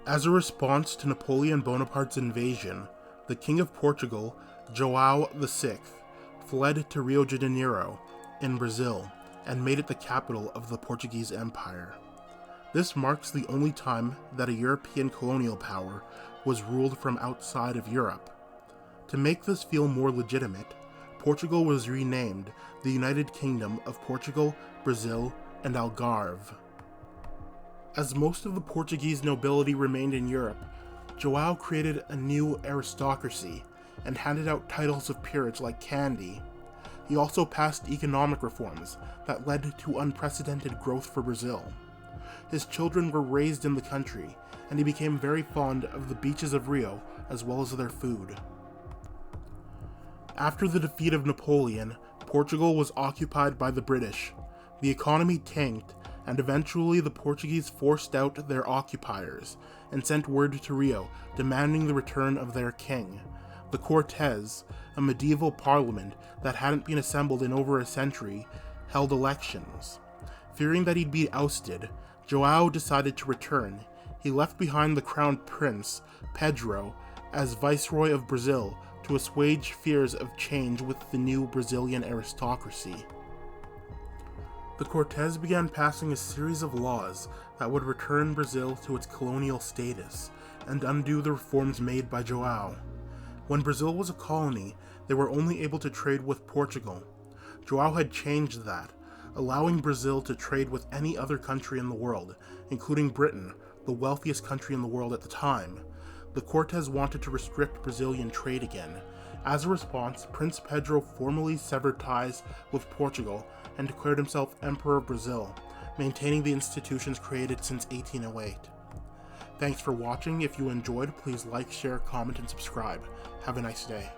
As a response to Napoleon Bonaparte's invasion, the King of Portugal, João VI, fled to Rio de Janeiro in Brazil and made it the capital of the Portuguese Empire. This marks the only time that a European colonial power was ruled from outside of Europe. To make this feel more legitimate, Portugal was renamed the United Kingdom of Portugal, Brazil, and Algarve. As most of the Portuguese nobility remained in Europe, João created a new aristocracy and handed out titles of peerage like candy. He also passed economic reforms that led to unprecedented growth for Brazil. His children were raised in the country, and he became very fond of the beaches of Rio as well as their food. After the defeat of Napoleon, Portugal was occupied by the British. The economy tanked, and eventually the Portuguese forced out their occupiers and sent word to Rio demanding the return of their king. The Cortes, a medieval parliament that hadn't been assembled in over a century, held elections. Fearing that he'd be ousted, João decided to return. He left behind the crown prince, Pedro, as viceroy of Brazil to assuage fears of change with the new Brazilian aristocracy. The Cortes began passing a series of laws that would return Brazil to its colonial status and undo the reforms made by João. When Brazil was a colony, they were only able to trade with Portugal. João had changed that, allowing Brazil to trade with any other country in the world, including Britain, the wealthiest country in the world at the time. The Cortes wanted to restrict Brazilian trade again. As a response, Prince Pedro formally severed ties with Portugal and declared himself Emperor of Brazil, maintaining the institutions created since 1808. Thanks for watching. If you enjoyed, please like, share, comment, and subscribe. Have a nice day.